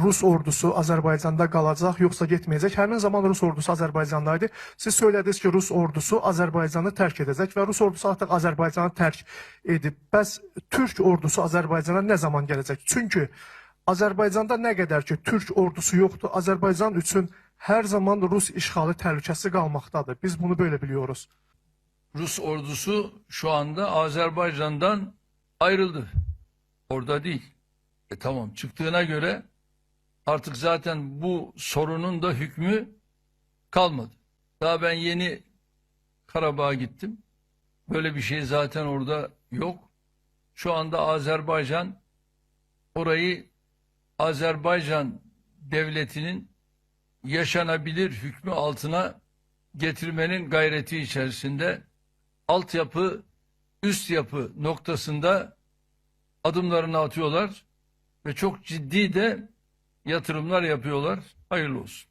Rus ordusu Azərbaycanda qalacaq, yoxsa getməyəcək? Həmin zaman Rus ordusu Azərbaycandaydı. Siz söylədiniz ki, Rus ordusu Azərbaycanı tərk edəcək və Rus ordusu artıq Azərbaycanı tərk edib. Bəs Türk ordusu Azərbaycana nə zaman gələcək? Çünki Azərbaycanda nə qədər ki, Türk ordusu yoxdur, Azərbaycan üçün hər zaman Rus işğalı təhlükəsi qalmaqdadır. Biz bunu böyle biliyoruz. Rus ordusu şu anda Azerbaycan'dan ayrıldı. Orada değil. Tamam, çıktığına göre artık zaten bu sorunun da hükmü kalmadı. Daha ben yeni Karabağ'a gittim. Böyle bir şey zaten orada yok. Şu anda Azerbaycan orayı Azerbaycan devletinin yaşanabilir hükmü altına getirmenin gayreti içerisinde altyapı, üst yapı noktasında adımlarını atıyorlar ve çok ciddi de yatırımlar yapıyorlar. Hayırlı olsun.